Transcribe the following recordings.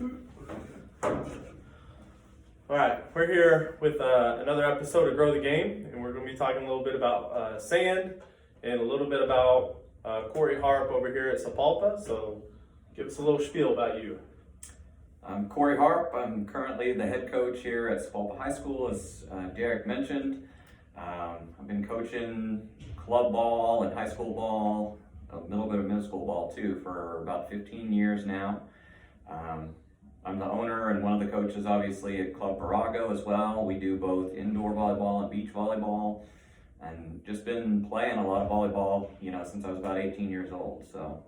All right, we're here with another episode of Grow the Game, and we're going to be talking a little bit about sand and a little bit about Corey Harp over here at Sapulpa. So give us a little spiel about you. I'm Corey Harp. I'm currently the head coach here at Sapulpa High School, as Derek mentioned. I've been coaching club ball and high school ball, a little bit of middle school ball too, for about 15 years now. I'm the owner and one of the coaches, obviously, at Club Virago as well. We do both indoor volleyball and beach volleyball, and just been playing a lot of volleyball, since I was about 18 years old. So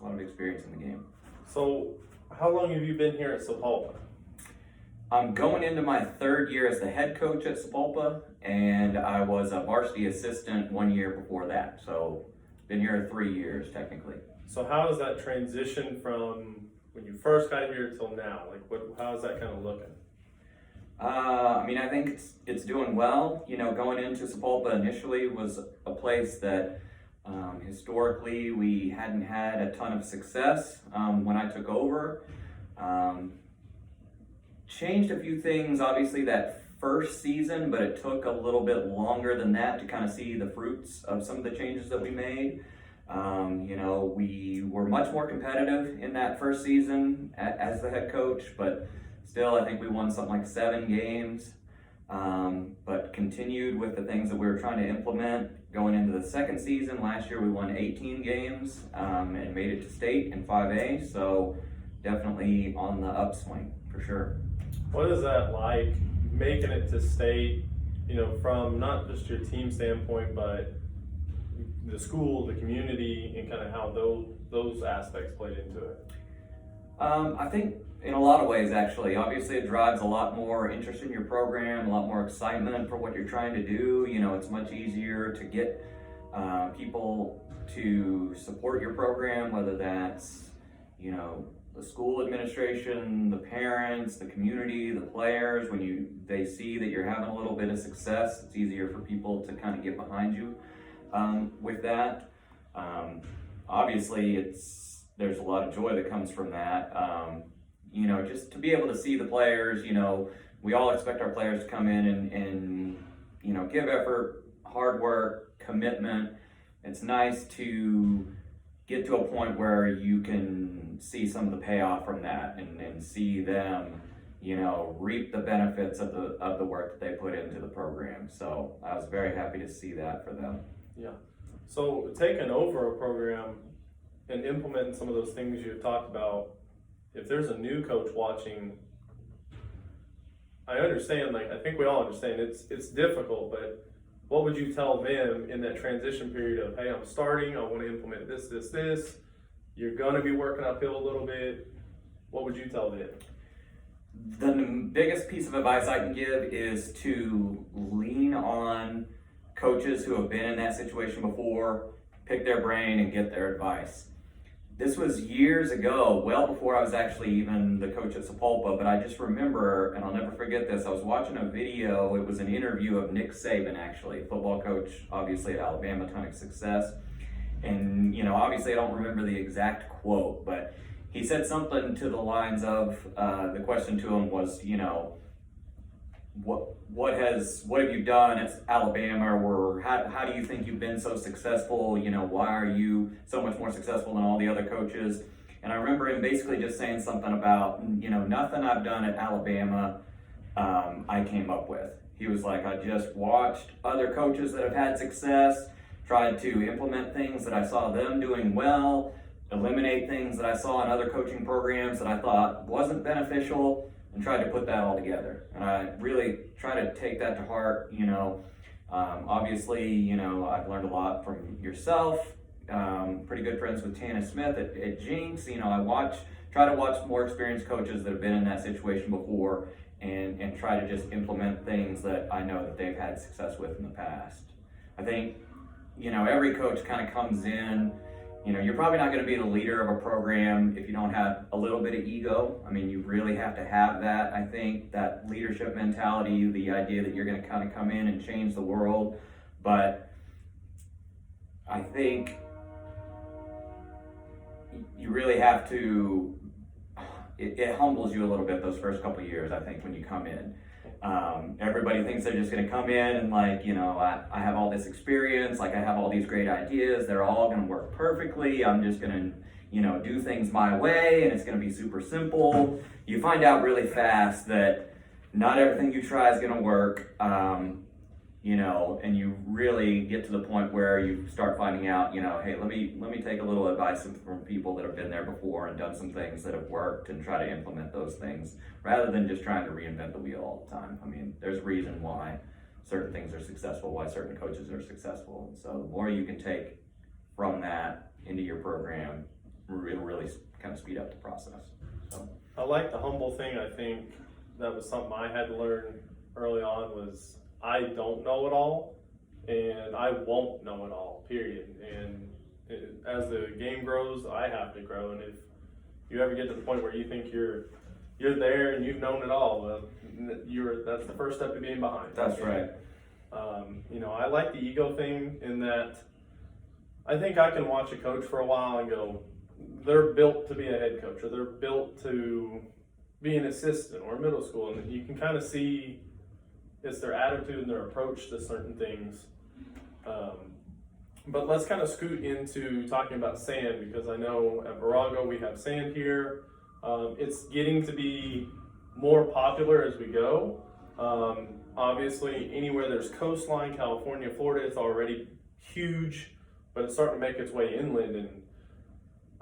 a lot of experience in the game. So how long have you been here at Sapulpa? I'm going into my third year as the head coach at Sapulpa, and I was a varsity assistant 1 year before that. So been here 3 years technically. So how has that transition from when you first got here till now? How is that kind of looking? I think it's doing well. Going into Sapulpa initially was a place that historically we hadn't had a ton of success when I took over. Changed a few things, obviously, that first season, but it took a little bit longer than that to kind of see the fruits of some of the changes that we made. We were much more competitive in that first season as the head coach, but still I think we won something like 7 games, but continued with the things that we were trying to implement going into the second season. Last year we won 18 games and made it to state in 5A, so definitely on the upswing for sure. What is that like, making it to state, from not just your team standpoint, but the school, the community, and kind of how those aspects played into it? I think in a lot of ways, actually. Obviously, it drives a lot more interest in your program, a lot more excitement for what you're trying to do. It's much easier to get people to support your program, whether that's, the school administration, the parents, the community, the players. When they see that you're having a little bit of success, it's easier for people to kind of get behind you with that. Obviously, there's a lot of joy that comes from that. Just to be able to see the players, we all expect our players to come in and give effort, hard work, commitment. It's nice to get to a point where you can see some of the payoff from that and see them, reap the benefits of the work that they put into the program. So I was very happy to see that for them. Yeah. So taking over a program and implementing some of those things you talked about, if there's a new coach watching, I understand, I think we all understand it's difficult, but what would you tell them in that transition period of, hey, I'm starting, I want to implement this, you're going to be working uphill a little bit. What would you tell them? The biggest piece of advice I can give is to lean on coaches who have been in that situation before, pick their brain and get their advice. This was years ago, well before I was actually even the coach at Sapulpa, but I just remember, and I'll never forget this, I was watching a video. It was an interview of Nick Saban, actually, football coach, obviously at Alabama, ton of success. And, obviously I don't remember the exact quote, but he said something to the lines of, the question to him was, what have you done at Alabama, or how do you think you've been so successful? Why are you so much more successful than all the other coaches? And I remember him basically just saying something about, nothing I've done at Alabama, I came up with. He was like, I just watched other coaches that have had success, tried to implement things that I saw them doing well, eliminate things that I saw in other coaching programs that I thought wasn't beneficial, and tried to put that all together. And I really try to take that to heart. Obviously, I've learned a lot from yourself. Pretty good friends with Tana Smith at Jinx. I try to watch more experienced coaches that have been in that situation before and try to just implement things that I know that they've had success with in the past. I think, every coach kind of comes in. You're probably not going to be the leader of a program if you don't have a little bit of ego. You really have to have that. I think that leadership mentality, the idea that you're going to kind of come in and change the world. But I think you really have to it humbles you a little bit those first couple years, I think, when you come in. Everybody thinks they're just going to come in and like, I have all this experience, like I have all these great ideas, they're all going to work perfectly, I'm just going to, do things my way and it's going to be super simple. You find out really fast that not everything you try is going to work, and you really get to the point where you start finding out, hey, let me take a little advice from people that have been there before and done some things that have worked and try to implement those things rather than just trying to reinvent the wheel all the time. I mean, there's a reason why certain things are successful, why certain coaches are successful. And so the more you can take from that into your program, it'll really kind of speed up the process. So I like the humble thing. I think that was something I had to learn early on was I don't know it all, and I won't know it all, period. And as the game grows, I have to grow. And if you ever get to the point where you think you're there and you've known it all, well, that's the first step to being behind. That's right. I like the ego thing in that I think I can watch a coach for a while and go, they're built to be a head coach, or they're built to be an assistant or middle school, and you can kind of see it's their attitude and their approach to certain things. But let's kind of scoot into talking about sand, because I know at Virago we have sand here. It's getting to be more popular as we go. Obviously, anywhere there's coastline, California, Florida, it's already huge, but it's starting to make its way inland. And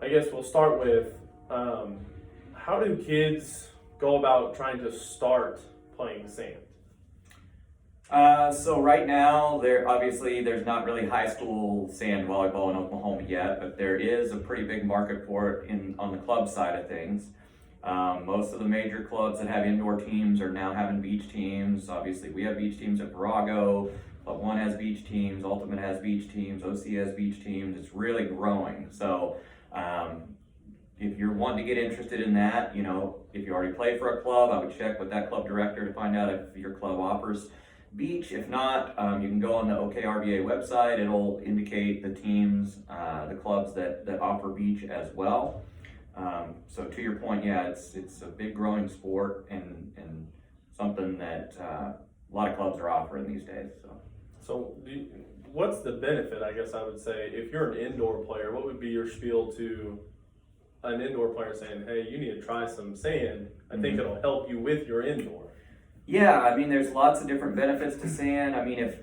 I guess we'll start with how do kids go about trying to start playing sand? So right now, there's not really high school sand volleyball in Oklahoma yet, but there is a pretty big market for it on the club side of things. Most of the major clubs that have indoor teams are now having beach teams. Obviously, we have beach teams at Virago. Club 1 has beach teams. Ultimate has beach teams. OC has beach teams. It's really growing. So if you're wanting to get interested in that, if you already play for a club, I would check with that club director to find out if your club offers beach. If not, you can go on the OKRVA website. It'll indicate the teams, the clubs that offer beach as well. So to your point, yeah, it's a big growing sport and something that a lot of clubs are offering these days. So what's the benefit, I guess I would say, if you're an indoor player, what would be your spiel to an indoor player saying, hey, you need to try some sand? I think it'll help you with your indoor. Yeah, I mean, there's lots of different benefits to sand. I mean, if,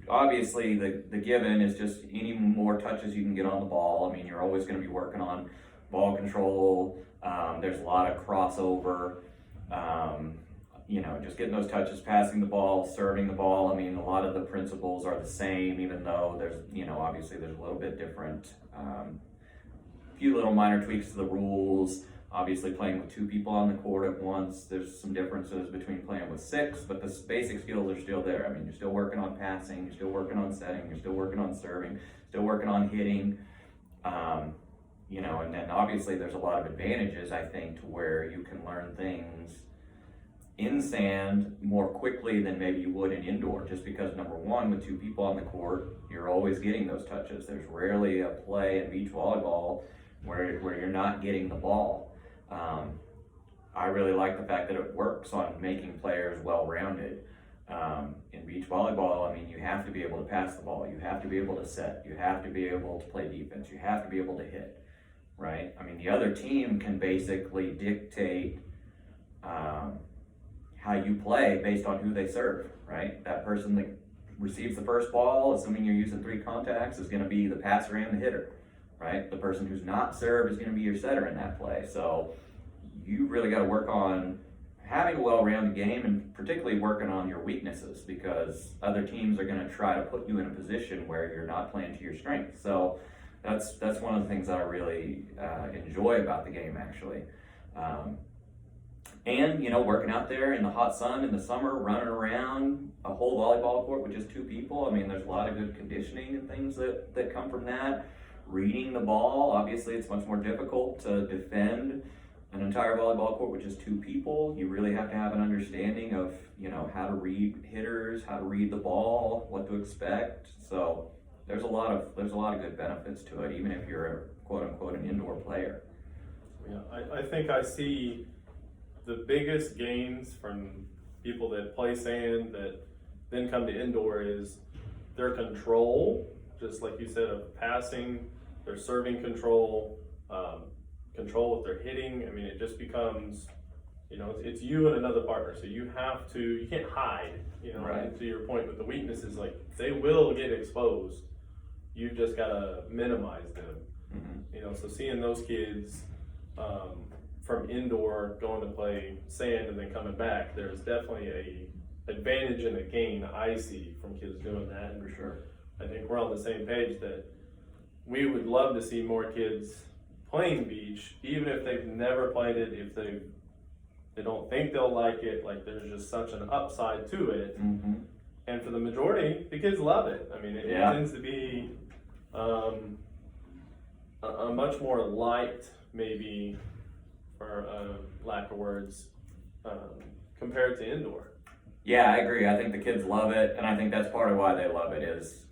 obviously the given is just any more touches you can get on the ball. I mean, you're always going to be working on ball control. There's a lot of crossover, just getting those touches, passing the ball, serving the ball. I mean, a lot of the principles are the same, even though there's, obviously there's a little bit different, few little minor tweaks to the rules. Obviously, playing with 2 people on the court at once, there's some differences between playing with 6, but the basic skills are still there. I mean, you're still working on passing, you're still working on setting, you're still working on serving, still working on hitting. And then obviously there's a lot of advantages, I think, to where you can learn things in sand more quickly than maybe you would in indoor, just because number one, with 2 people on the court, you're always getting those touches. There's rarely a play in beach volleyball where you're not getting the ball. I really like the fact that it works on making players well-rounded. In beach volleyball, I mean, you have to be able to pass the ball, you have to be able to set, you have to be able to play defense, you have to be able to hit, right? I mean, the other team can basically dictate how you play based on who they serve, right? That person that receives the first ball, assuming you're using 3 contacts, is going to be the passer and the hitter, right? The person who's not served is going to be your setter in that play. So you really got to work on having a well-rounded game, and particularly working on your weaknesses, because other teams are going to try to put you in a position where you're not playing to your strengths. So that's one of the things that I really enjoy about the game, actually. And working out there in the hot sun in the summer, running around a whole volleyball court with just 2 people. I mean, there's a lot of good conditioning and things that come from that. Reading the ball, obviously it's much more difficult to defend an entire volleyball court with just 2 people. You really have to have an understanding of, how to read hitters, how to read the ball, what to expect. So there's a lot of good benefits to it, even if you're a quote unquote an indoor player. Yeah, I think I see the biggest gains from people that play sand that then come to indoor is their control, just like you said, of passing, their serving control, control if they're hitting. I mean, it just becomes, it's you and another partner. So you can't hide, Right. and to your point with the weaknesses, like they will get exposed. You've just got to minimize them. Mm-hmm. So seeing those kids from indoor going to play sand and then coming back, there's definitely a advantage and a gain I see from kids doing that. And For sure. I think we're on the same page that we would love to see more kids playing beach, even if they've never played it, if they don't think they'll like it, like there's just such an upside to it. Mm-hmm. And for the majority, the kids love it. I mean, it tends to be a much more light, maybe, for lack of words, compared to indoor. Yeah, I agree. I think the kids love it, and I think that's part of why they love it is,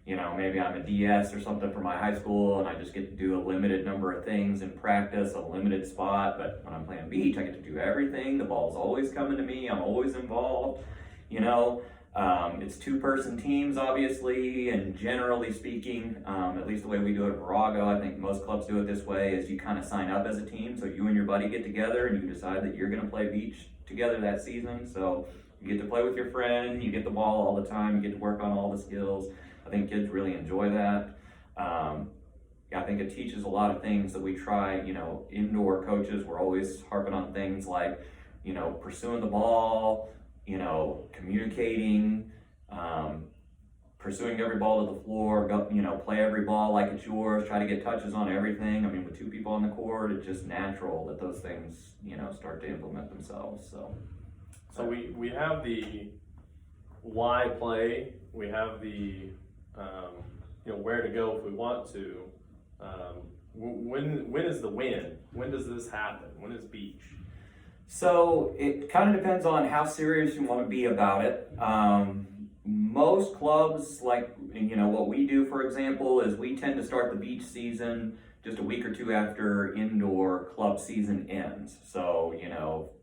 maybe I'm a DS or something for my high school, and I just get to do a limited number of things in practice, a limited spot, but when I'm playing beach, I get to do everything. The ball's always coming to me. I'm always involved, It's two-person teams, obviously, and generally speaking, at least the way we do it at Virago, I think most clubs do it this way, is you kind of sign up as a team, so you and your buddy get together and you decide that you're going to play beach together that season, so you get to play with your friend, you get the ball all the time, you get to work on all the skills. I think kids really enjoy that. I think it teaches a lot of things that we try, indoor coaches, we're always harping on things like, pursuing the ball, communicating, pursuing every ball to the floor, play every ball like it's yours, try to get touches on everything. I mean, with two people on the court, it's just natural that those things, start to implement themselves, So we have the why play, we have the, where to go if we want to. When is the win? When does this happen? When is beach? So it kind of depends on how serious you want to be about it. Most clubs, like, what we do, for example, is we tend to start the beach season just a week or two after indoor club season ends. So,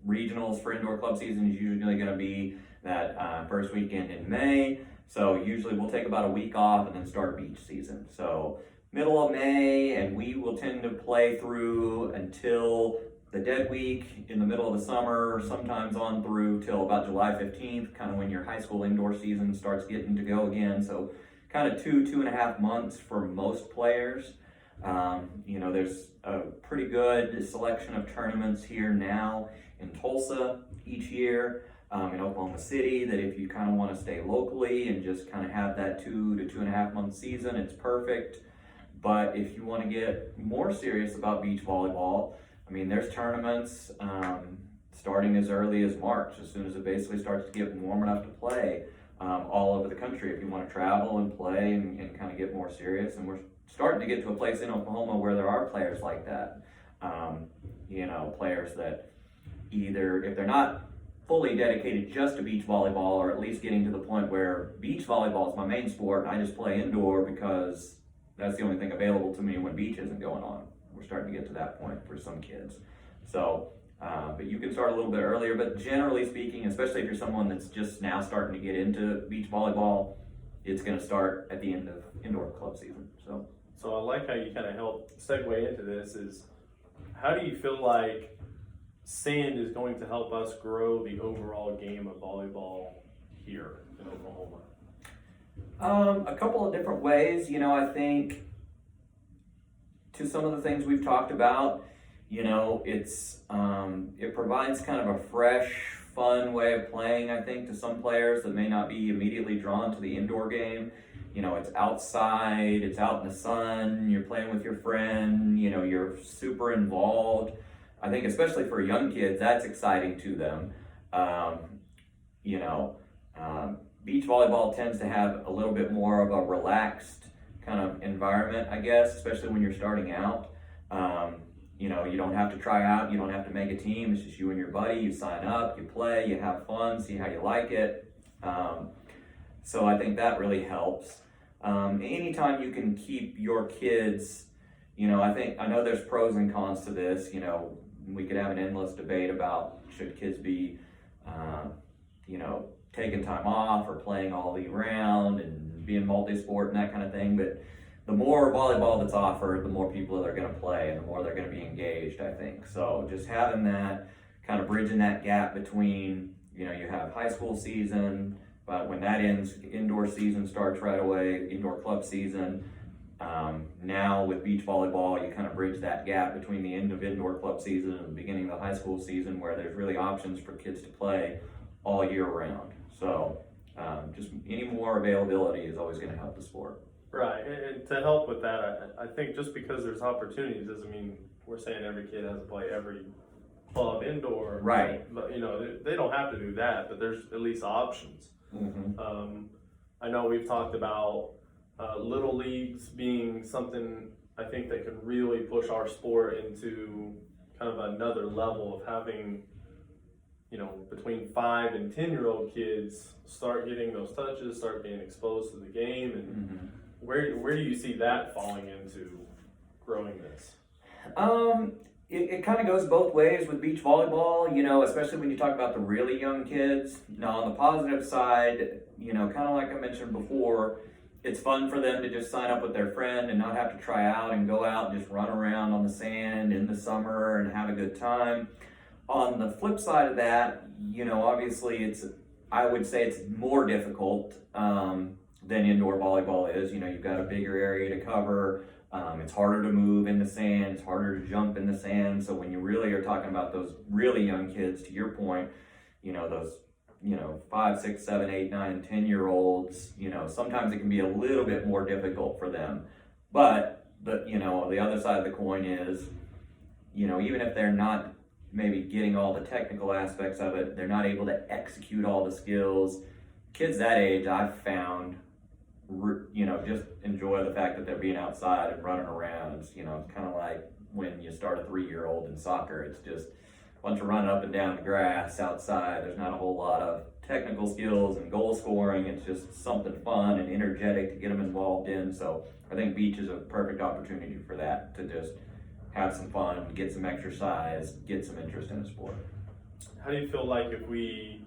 regionals for indoor club season is usually going to be that first weekend in May. So usually we'll take about a week off and then start beach season. So middle of May, and we will tend to play through until the dead week in the middle of the summer, sometimes on through till about July 15th, kind of when your high school indoor season starts getting to go again. So kind of 2.5 months for most players. There's a pretty good selection of tournaments here now in Tulsa each year, in Oklahoma City, that if you kind of want to stay locally and just kind of have that 2 to 2.5 month season, it's perfect. But if you want to get more serious about beach volleyball, I mean, there's tournaments starting as early as March, as soon as it basically starts to get warm enough to play all over the country. If you want to travel and play and kind of get more serious, and we're starting to get to a place in Oklahoma where there are players like that. Players that either, if they're not fully dedicated just to beach volleyball, or at least getting to the point where beach volleyball is my main sport and I just play indoor because that's the only thing available to me when beach isn't going on. We're starting to get to that point for some kids. So, but you can start a little bit earlier, but generally speaking, especially if you're someone that's just now starting to get into beach volleyball, it's going to start at the end of indoor club season. So I like how you kind of help segue into this is, how do you feel like sand is going to help us grow the overall game of volleyball here in Oklahoma? A couple of different ways. I think to some of the things we've talked about, it provides kind of a fresh, fun way of playing, I think, to some players that may not be immediately drawn to the indoor game. It's outside, it's out in the sun, you're playing with your friend, you're super involved. I think especially for young kids, that's exciting to them. Beach volleyball tends to have a little bit more of a relaxed kind of environment, I guess, especially when you're starting out. You don't have to try out, you don't have to make a team, it's just you and your buddy, you sign up, you play, you have fun, see how you like it. So I think that really helps. Anytime you can keep your kids, I know there's pros and cons to this. We could have an endless debate about should kids be, taking time off or playing all year round and being multi-sport and that kind of thing. But the more volleyball that's offered, the more people that are going to play and the more they're going to be engaged, I think. So just having that, kind of bridging that gap between, you have high school season, but when that ends, indoor season starts right away, indoor club season. Now with beach volleyball, you kind of bridge that gap between the end of indoor club season and the beginning of the high school season, where there's really options for kids to play all year round. So just any more availability is always going to help the sport. Right, and to help with that, I think just because there's opportunities doesn't mean we're saying every kid has to play every club indoor. Right. But they don't have to do that, but there's at least options. Mm-hmm. I know we've talked about little leagues being something I think that can really push our sport into kind of another level of having, between 5 and 10-year-old kids start getting those touches, start being exposed to the game, and Mm-hmm. where do you see that falling into growing this? It kind of goes both ways with beach volleyball, especially when you talk about the really young kids. Now, on the positive side, kind of like I mentioned before, it's fun for them to just sign up with their friend and not have to try out and go out and just run around on the sand in the summer and have a good time. On the flip side of that, obviously I would say it's more difficult than indoor volleyball is. You've got a bigger area to cover. It's harder to move in the sand. It's harder to jump in the sand. So when you really are talking about those really young kids, to your point, those 5, 6, 7, 8, 9, 10-year-olds, sometimes it can be a little bit more difficult for them. But the other side of the coin is, even if they're not maybe getting all the technical aspects of it, they're not able to execute all the skills. Kids that age, I've found, just enjoy the fact that they're being outside and running around. It's, kind of like when you start a 3-year-old in soccer. It's just a bunch of running up and down the grass outside. There's not a whole lot of technical skills and goal scoring. It's just something fun and energetic to get them involved in. So I think beach is a perfect opportunity for that, to just have some fun, get some exercise, get some interest in the sport. How do you feel like if we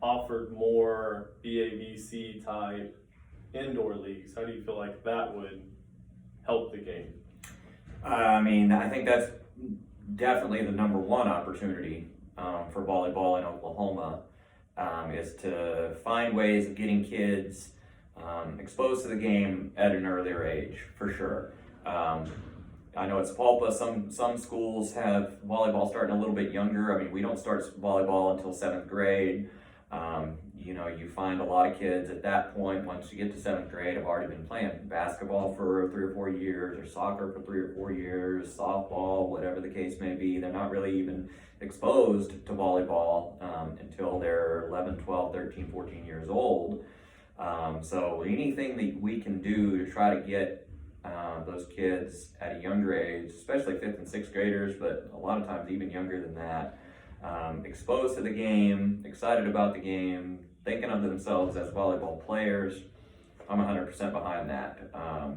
offered more BABC type indoor leagues, how do you feel like that would help the game? I think that's definitely the number one opportunity for volleyball in Oklahoma, is to find ways of getting kids exposed to the game at an earlier age, for sure. I know at sapulpa, some schools have volleyball starting a little bit younger. We don't start volleyball until 7th grade. You find a lot of kids at that point, once you get to 7th grade, have already been playing basketball for 3 or 4 years, or soccer for 3 or 4 years, softball, whatever the case may be. They're not really even exposed to volleyball until they're 11, 12, 13, 14 years old. So anything that we can do to try to get those kids at a younger age, especially 5th and 6th graders, but a lot of times even younger than that, exposed to the game, excited about the game, thinking of themselves as volleyball players, I'm 100% behind that.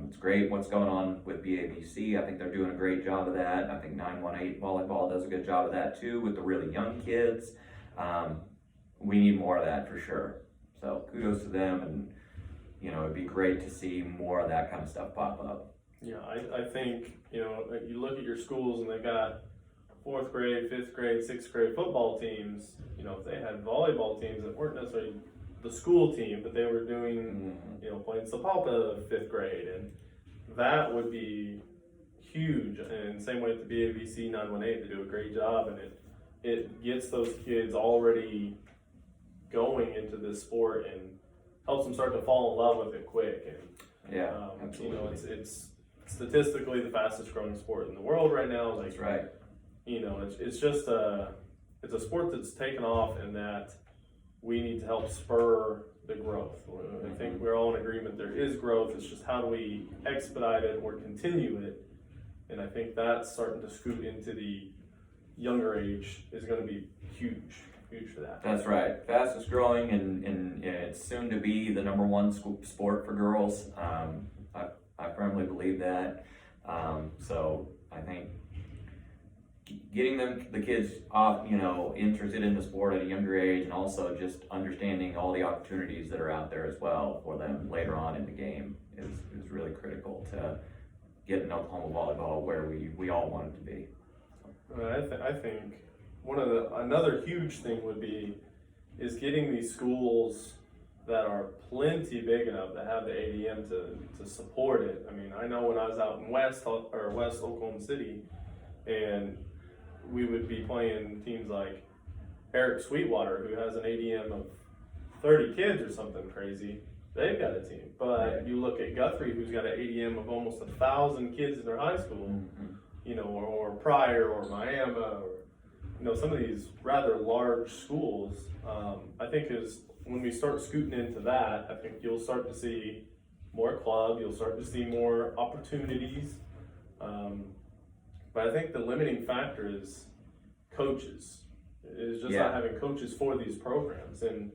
It's great what's going on with BABC. I think they're doing a great job of that. I think 918 volleyball does a good job of that too, with the really young kids. We need more of that for sure. So kudos to them, and it'd be great to see more of that kind of stuff pop up. Yeah, I think, you look at your schools and they got 4th grade, 5th grade, 6th grade football teams. If they had volleyball teams that weren't necessarily the school team, but they were doing, playing sapulpa 5th grade, and that would be huge. And same way with the BABC 918, they do a great job, and it gets those kids already going into this sport and helps them start to fall in love with it quick. And absolutely. It's statistically the fastest growing sport in the world right now. That's right. It's just it's a sport that's taken off, and that we need to help spur the growth. I think we're all in agreement there is growth. It's just how do we expedite it or continue it? And I think that's starting to scoot into the younger age is going to be huge for that. That's right. Fastest growing, and it's soon to be the number one sport for girls. I firmly believe that. So I think getting the kids off, interested in the sport at a younger age, and also just understanding all the opportunities that are out there as well for them later on in the game is really critical to getting Oklahoma volleyball where we all want it to be. I think another huge thing is getting these schools that are plenty big enough to have the ADM to support it. I mean, I know when I was out in West Oklahoma City, and we would be playing teams like Eric Sweetwater, who has an ADM of 30 kids or something crazy. They've got a team. But you look at Guthrie, who's got an ADM of almost 1,000 kids in their high school, or Pryor or Miami, or some of these rather large schools. I think when we start scooting into that, I think you'll start to see more club, you'll start to see more opportunities. But I think the limiting factor is coaches. It's just not having coaches for these programs. And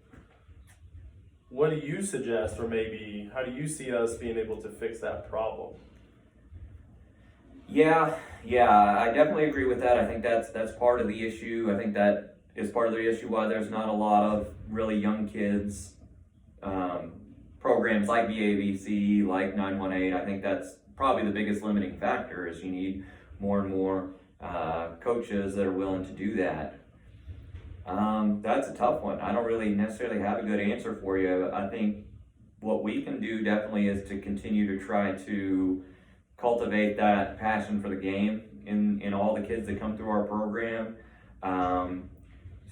what do you suggest, or maybe how do you see us being able to fix that problem? Yeah, I definitely agree with that. I think that's part of the issue. I think that is part of the issue why there's not a lot of really young kids programs like BAVC, like 918. I think that's probably the biggest limiting factor is you need more and more coaches that are willing to do that. That's a tough one. I don't really necessarily have a good answer for you. I think what we can do definitely is to continue to try to cultivate that passion for the game in all the kids that come through our program.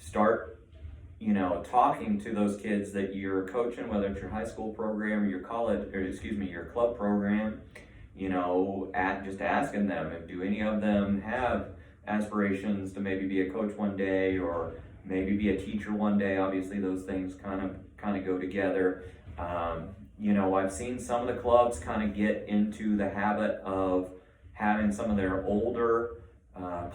Start talking to those kids that you're coaching, whether it's your high school program or your club program, just asking them, do any of them have aspirations to maybe be a coach one day or maybe be a teacher one day. Obviously those things kind of go together. I've seen some of the clubs kind of get into the habit of having some of their older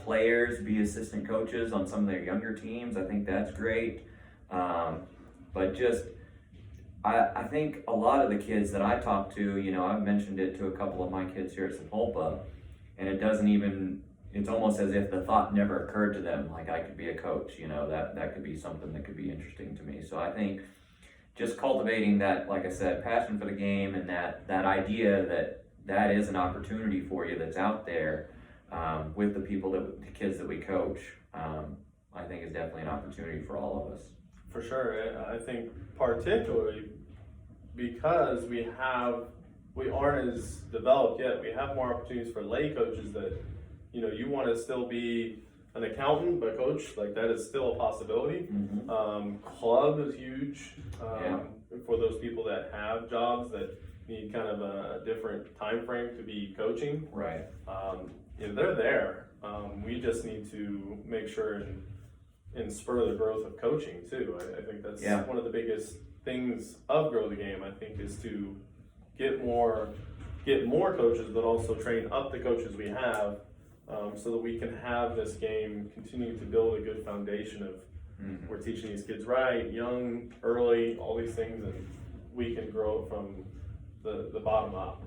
players be assistant coaches on some of their younger teams. I think that's great. But I think a lot of the kids that I talk to, I've mentioned it to a couple of my kids here at Sapulpa, and it's almost as if the thought never occurred to them, like I could be a coach, that could be something that could be interesting to me. So I think just cultivating that, like I said, passion for the game and that idea that is an opportunity for you that's out there with the kids that we coach, I think is definitely an opportunity for all of us. For sure. I think particularly because we aren't as developed yet, we have more opportunities for lay coaches that, you want to still be an accountant, but coach, like that is still a possibility. Club is huge for those people that have jobs that need kind of a different time frame to be coaching. Right. They're there. We just need to make sure and spur the growth of coaching too. I think that's one of the biggest things of Grow the Game, I think, is to get more coaches, but also train up the coaches we have, so that we can have this game continue to build a good foundation of we're teaching these kids right, young, early, all these things, and we can grow from the bottom up.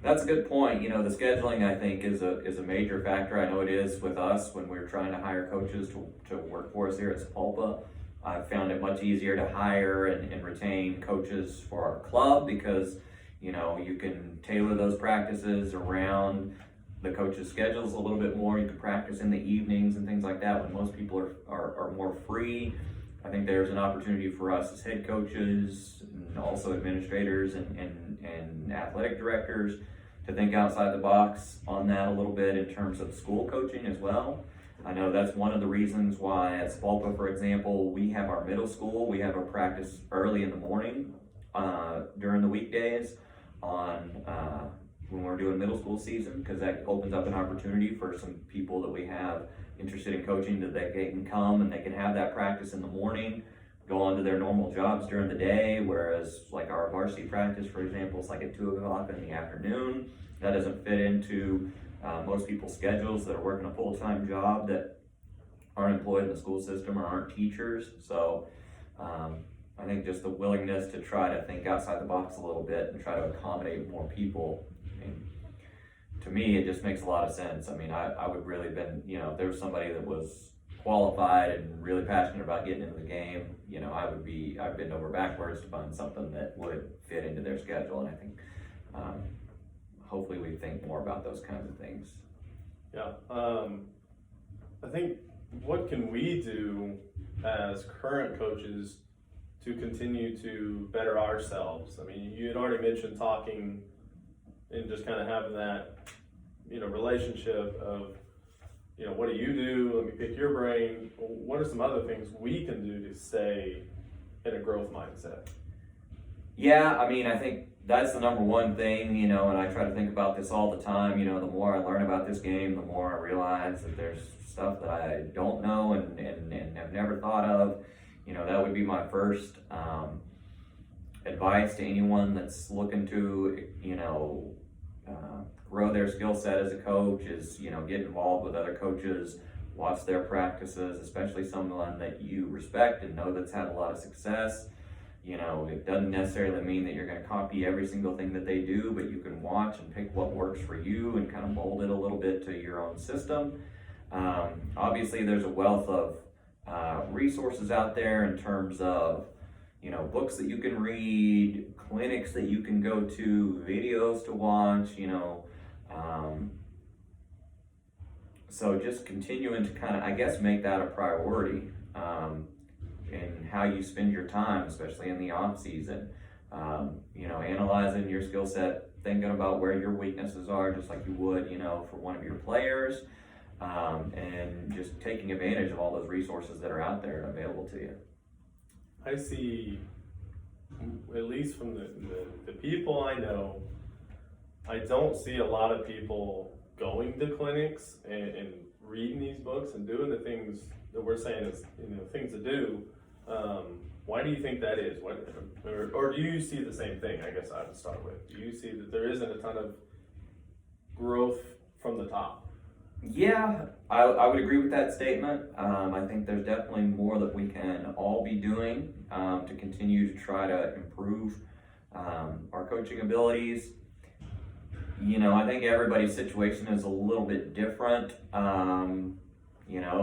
That's a good point. The scheduling, I think, is a major factor. I know it is with us when we're trying to hire coaches to work for us here at Sapulpa. I've found it much easier to hire and retain coaches for our club because, you can tailor those practices around the coaches' schedules a little bit more. You can practice in the evenings and things like that when most people are more free. I think there's an opportunity for us as head coaches and also administrators and athletic directors to think outside the box on that a little bit in terms of school coaching as well. I know that's one of the reasons why at Sapulpa, for example, we have our middle school. We have a practice early in the morning during the weekdays when we're doing middle school season, because that opens up an opportunity for some people that we have interested in coaching that they can come and they can have that practice in the morning, go on to their normal jobs during the day, whereas like our varsity practice, for example, is like at 2 o'clock in the afternoon. That doesn't fit into most people's schedules that are working a full-time job that aren't employed in the school system or aren't teachers. So I think just the willingness to try to think outside the box a little bit and try to accommodate more people. to me, it just makes a lot of sense. I mean, I would really been, if there was somebody that was qualified and really passionate about getting into the game, I've been over backwards to find something that would fit into their schedule. And I think, hopefully we think more about those kinds of things. Yeah. I think, what can we do as current coaches to continue to better ourselves? I mean, you had already mentioned talking and just kind of having that, relationship of, what do you do? Let me pick your brain. What are some other things we can do to stay in a growth mindset? Yeah, I mean, I think that's the number one thing, and I try to think about this all the time. The more I learn about this game, the more I realize that there's stuff that I don't know and have never thought of. That would be my first advice to anyone that's looking to, grow their skill set as a coach is, get involved with other coaches, watch their practices, especially someone that you respect and know that's had a lot of success. It doesn't necessarily mean that you're going to copy every single thing that they do, but you can watch and pick what works for you and kind of mold it a little bit to your own system. Obviously, there's a wealth of resources out there in terms of, books that you can read, clinics that you can go to, videos to watch, so just continuing to kind of, I guess, make that a priority. And how you spend your time, especially in the off season. Analyzing your skill set, thinking about where your weaknesses are, just like you would, for one of your players, and just taking advantage of all those resources that are out there and available to you. I see, at least from the people I know, I don't see a lot of people going to clinics and reading these books and doing the things that we're saying is, things to do. Why do you think that is? Or do you see the same thing? I guess I would start with. Do you see that there isn't a ton of growth from the top? Yeah, I would agree with that statement. I think there's definitely more that we can all be doing to continue to try to improve our coaching abilities. I think everybody's situation is a little bit different.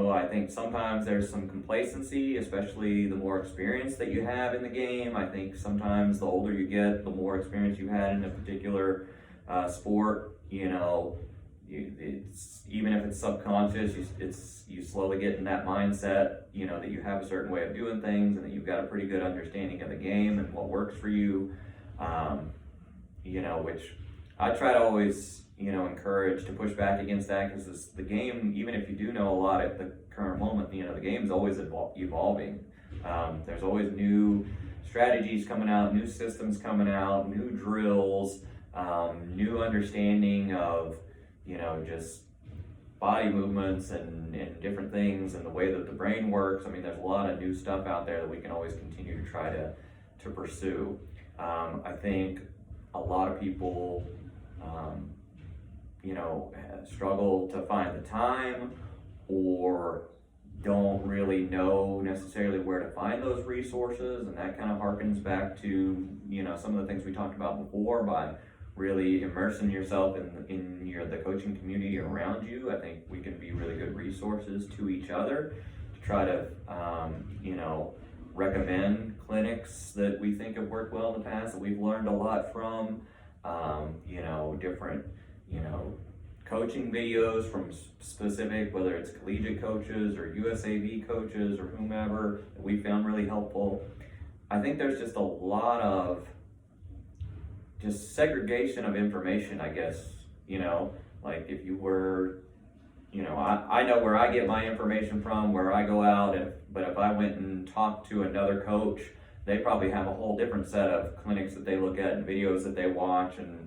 I think sometimes there's some complacency, especially the more experience that you have in the game. I think sometimes the older you get, the more experience you had in a particular sport, it's, even if it's subconscious, you slowly get in that mindset, that you have a certain way of doing things and that you've got a pretty good understanding of the game and what works for you, which I try to always, encourage to push back against that, because the game, even if you do know a lot at the current moment, the game's always evolving. There's always new strategies coming out, new systems coming out, new drills, new understanding of, just body movements and different things and the way that the brain works. I mean, there's a lot of new stuff out there that we can always continue to try to pursue. I think a lot of people, struggle to find the time or don't really know necessarily where to find those resources, and that kind of harkens back to, some of the things we talked about before. By really immersing yourself in the coaching community around you, I think we can be really good resources to each other to try to, recommend clinics that we think have worked well in the past, that we've learned a lot from, different, coaching videos from specific, whether it's collegiate coaches or USAV coaches or whomever, that we found really helpful. I think there's just a lot of just segregation of information, I guess, like if you were, I know where I get my information from, where I go out, but if I went and talked to another coach, they probably have a whole different set of clinics that they look at and videos that they watch, and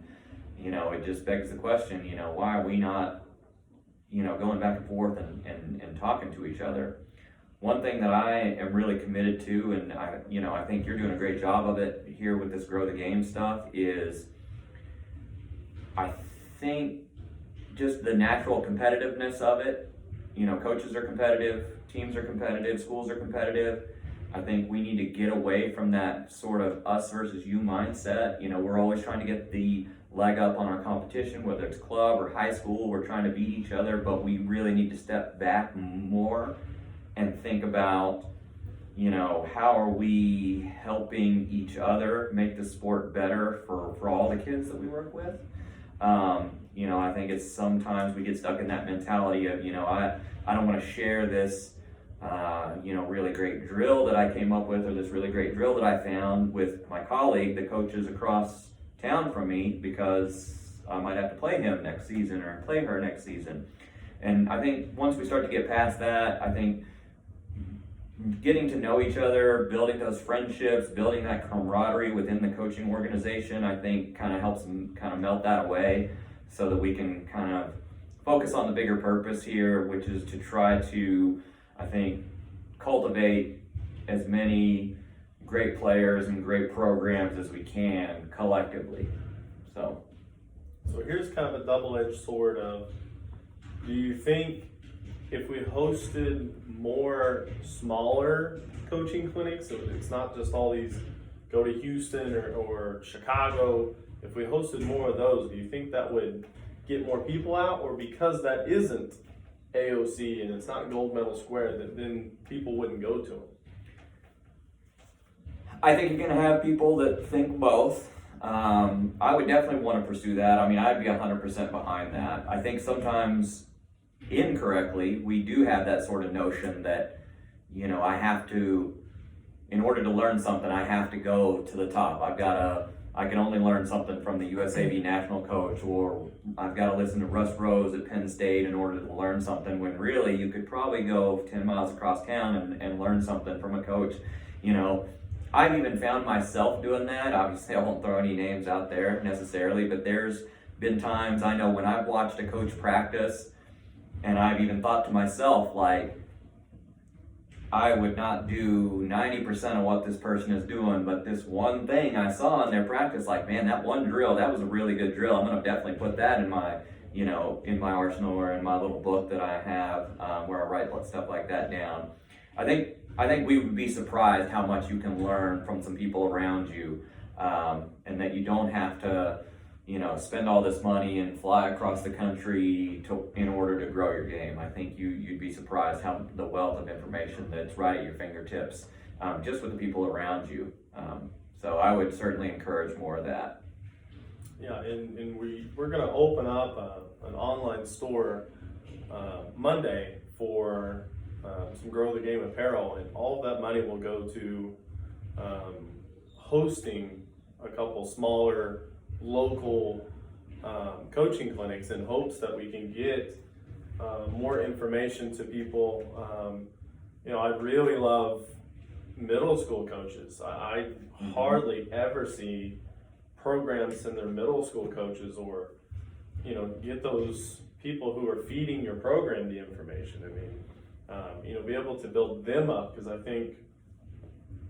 it just begs the question, why are we not, going back and forth and talking to each other? One thing that I am really committed to, and I think you're doing a great job of it here with this Grow the Game stuff, is I think just the natural competitiveness of it. Coaches are competitive, teams are competitive, schools are competitive. I think we need to get away from that sort of us versus you mindset. We're always trying to get the leg up on our competition, whether it's club or high school. We're trying to beat each other, but we really need to step back more and think about, how are we helping each other make the sport better for all the kids that we work with. I think it's sometimes we get stuck in that mentality of, I don't want to share this, really great drill that I came up with, or this really great drill that I found with my colleague that coaches across town from me, because I might have to play him next season or play her next season. And I think once we start to get past that, I think getting to know each other, building those friendships, building that camaraderie within the coaching organization, I think kind of helps them kind of melt that away, so that we can kind of focus on the bigger purpose here, which is to try to, I think, cultivate as many great players and great programs as we can collectively. So here's kind of a double-edged sword of, do you think if we hosted more smaller coaching clinics, so it's not just all these go to Houston or Chicago, if we hosted more of those, do you think that would get more people out? Or because that isn't AOC and it's not gold medal square, that then people wouldn't go to them? I think you're going to have people that think both. I would definitely want to pursue that. I mean, I'd be 100% behind that. I think sometimes incorrectly, we do have that sort of notion that, I have to, in order to learn something, I have to go to the top. I can only learn something from the USAB national coach, or I've got to listen to Russ Rose at Penn State in order to learn something, when really you could probably go 10 miles across town and learn something from a coach. I've even found myself doing that. Obviously, I won't throw any names out there necessarily, but there's been times I know when I've watched a coach practice, and I've even thought to myself, like, I would not do 90% of what this person is doing, but this one thing I saw in their practice, like, man, that one drill, that was a really good drill. I'm going to definitely put that in my, in my arsenal, or in my little book that I have, where I write stuff like that down. I think we would be surprised how much you can learn from some people around you, and that you don't have to, spend all this money and fly across the country in order to grow your game. I think you'd be surprised how the wealth of information that's right at your fingertips, just with the people around you. So I would certainly encourage more of that. Yeah, and we're going to open up an online store Monday for some Grow the Game apparel, and all of that money will go to hosting a couple smaller local coaching clinics, in hopes that we can get more information to people. I really love middle school coaches. I hardly ever see programs send their middle school coaches, or get those people who are feeding your program the information. I mean, be able to build them up, because I think,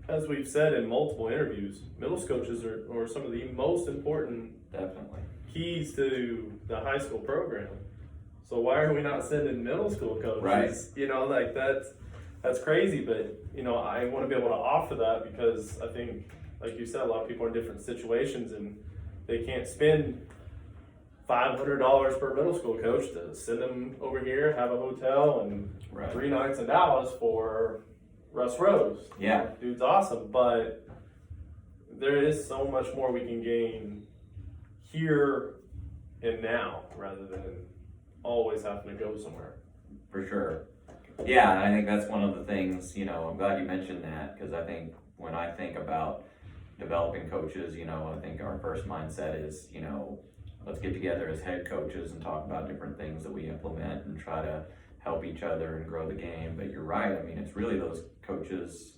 as we've said in multiple interviews, middle school coaches are some of the most important Definitely keys to the high school program. So why are we not sending middle school coaches? Right. That's crazy, but I want to be able to offer that, because I think, like you said, a lot of people are in different situations and they can't spend $500 per middle school coach to send them over here, have a hotel, and 3 nights in Dallas for Russ Rose. Yeah. Dude's awesome, but there is so much more we can gain here and now, rather than always having to go somewhere. For sure. Yeah, and I think that's one of the things, I'm glad you mentioned that, because I think when I think about developing coaches, I think our first mindset is, let's get together as head coaches and talk about different things that we implement and try to help each other and grow the game. But you're right. I mean, it's really those coaches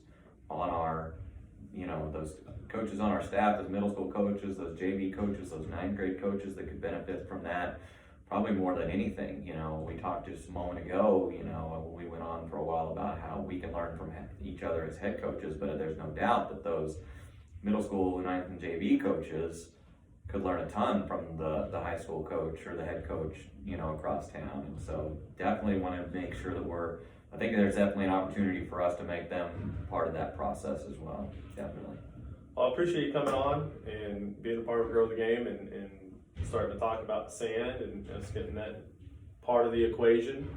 on our, those coaches on our staff, those middle school coaches, those JV coaches, those 9th grade coaches that could benefit from that probably more than anything. We talked just a moment ago, we went on for a while about how we can learn from each other as head coaches, but there's no doubt that those middle school, 9th and JV coaches could learn a ton from the high school coach or the head coach, across town. And so definitely want to make sure that I think there's definitely an opportunity for us to make them part of that process as well. Definitely. Well, I appreciate you coming on and being a part of Grow the Game, and starting to talk about sand and just getting that part of the equation,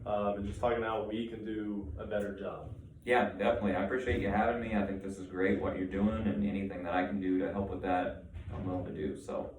and just talking how we can do a better job. Yeah, definitely. I appreciate you having me. I think this is great what you're doing, and anything that I can do to help with that, I'm willing to do. So